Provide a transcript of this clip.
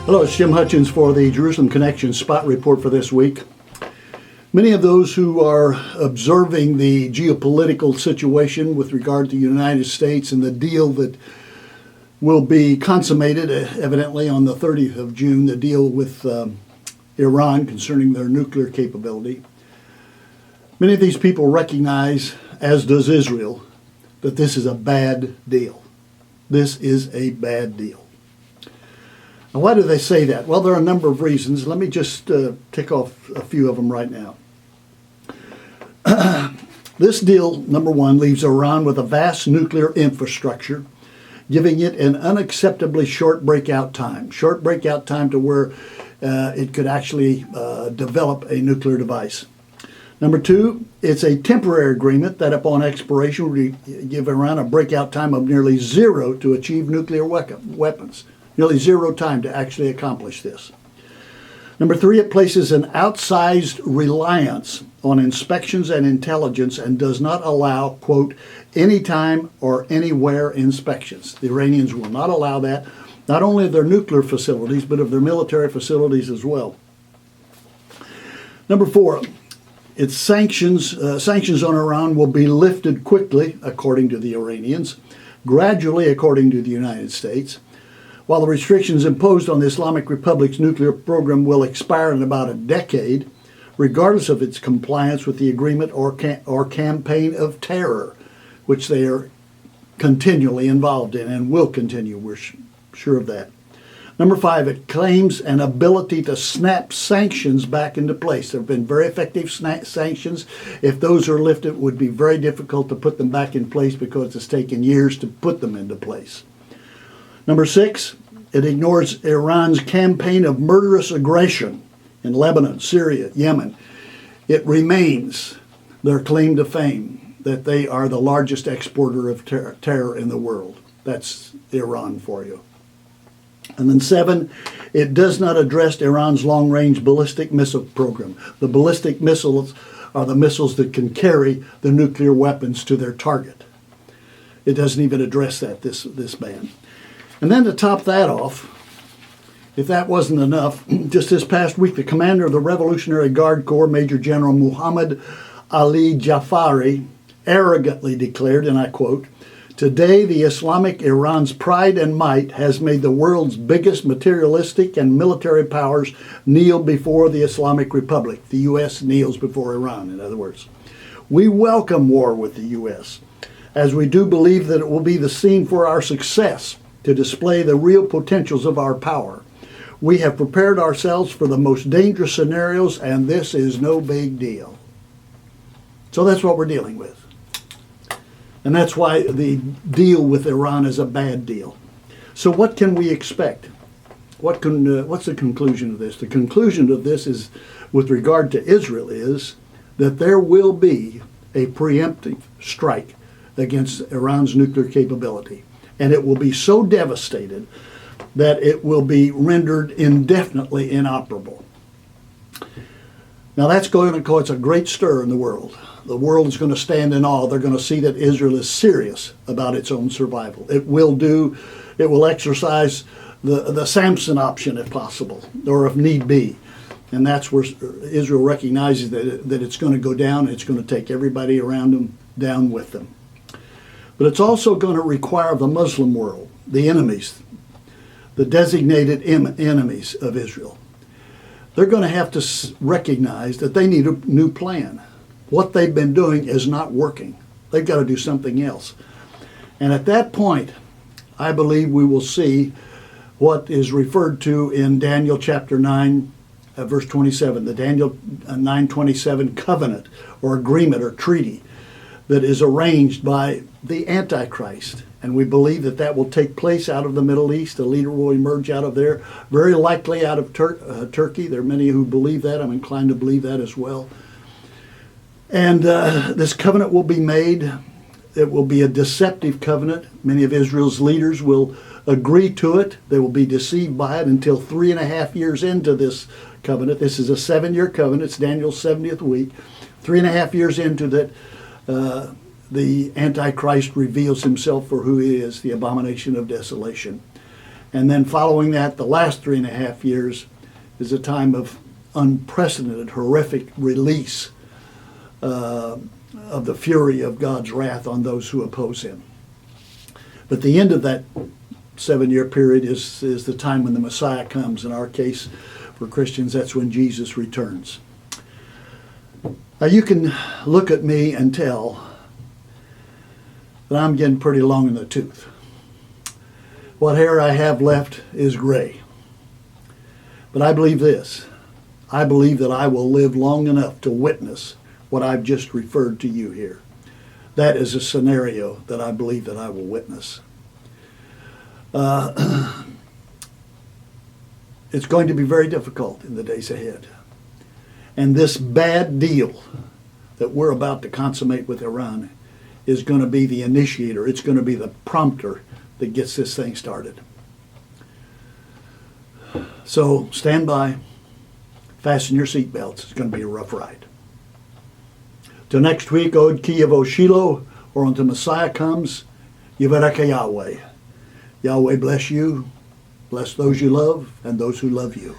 Hello, it's Jim Hutchins for the Jerusalem Connection Spot Report for this week. Many of those who are observing the geopolitical situation with regard to the United States and the deal that will be consummated, evidently, on the 30th of June, the deal with Iran concerning their nuclear capability. Many of these people recognize, as does Israel, that this is a bad deal. This is a bad deal. Now, why do they say that? Well, there are a number of reasons. Let me just tick off a few of them right now. This deal, number one, leaves Iran with a vast nuclear infrastructure, giving it an unacceptably short breakout time. Short breakout time to where it could actually develop a nuclear device. Number two, it's a temporary agreement that upon expiration would give Iran a breakout time of nearly zero to achieve nuclear weapons. Nearly zero time to actually accomplish this. Number three, it places an outsized reliance on inspections and intelligence and does not allow, quote, anytime or anywhere inspections. The Iranians will not allow that, not only of their nuclear facilities, but of their military facilities as well. Number four, its sanctions on Iran will be lifted quickly, according to the Iranians, gradually, according to the United States. While the restrictions imposed on the Islamic Republic's nuclear program will expire in about a decade, regardless of its compliance with the agreement or campaign of terror, which they are continually involved in and will continue, we're sure of that. Number five, it claims an ability to snap sanctions back into place. There have been very effective sanctions. If those are lifted, it would be very difficult to put them back in place because it's taken years to put them into place. Number six, it ignores Iran's campaign of murderous aggression in Lebanon, Syria, Yemen. It remains their claim to fame that they are the largest exporter of terror in the world. That's Iran for you. And then seven, it does not address Iran's long-range ballistic missile program. The ballistic missiles are the missiles that can carry the nuclear weapons to their target. It doesn't even address that, this ban. And then to top that off, if that wasn't enough, just this past week, the commander of the Revolutionary Guard Corps, Major General Muhammad Ali Jafari, arrogantly declared, and I quote, "Today, the Islamic Iran's pride and might has made the world's biggest materialistic and military powers kneel before the Islamic Republic." The U.S. kneels before Iran, in other words. "We welcome war with the U.S., as we do believe that it will be the scene for our success to display the real potentials of our power. We have prepared ourselves for the most dangerous scenarios, and this is no big deal." So that's what we're dealing with. And that's why the deal with Iran is a bad deal. So what can we expect? What's the conclusion of this? The conclusion of this is, with regard to Israel, is that there will be a preemptive strike against Iran's nuclear capability. And it will be so devastated that it will be rendered indefinitely inoperable. Now that's going to cause a great stir in the world. The world is going to stand in awe. They're going to see that Israel is serious about its own survival. It will exercise the Samson option if possible, or if need be. And that's where Israel recognizes that it's going to go down. It's going to take everybody around them down with them. But it's also going to require the Muslim world, the enemies, the designated enemies of Israel. They're going to have to recognize that they need a new plan. What they've been doing is not working. They've got to do something else. And at that point, I believe we will see what is referred to in Daniel chapter 9, verse 27, the Daniel 9:27 covenant or agreement or treaty that is arranged by the Antichrist. And we believe that that will take place out of the Middle East. A leader will emerge out of there, very likely out of Turkey. There are many who believe that. I'm inclined to believe that as well. And this covenant will be made. It will be a deceptive covenant. Many of Israel's leaders will agree to it. They will be deceived by it until 3.5 years into this covenant. This is a 7-year covenant. It's Daniel's 70th week. 3.5 years into that, the Antichrist reveals himself for who he is, the abomination of desolation. And then following that, the last 3.5 years is a time of unprecedented, horrific release of the fury of God's wrath on those who oppose him. But the end of that 7-year period is the time when the Messiah comes. In our case, for Christians, that's when Jesus returns. Now you can look at me and tell that I'm getting pretty long in the tooth. What hair I have left is gray. But I believe this. I believe that I will live long enough to witness what I've just referred to you here. That is a scenario that I believe that I will witness. It's going to be very difficult in the days ahead. And this bad deal that we're about to consummate with Iran is going to be the initiator. It's going to be the prompter that gets this thing started. So stand by, fasten your seatbelts. It's going to be a rough ride. Till next week, Od Kiev Shiloh, or until Messiah comes, Yivaraka Yahweh. Yahweh bless you, bless those you love, and those who love you.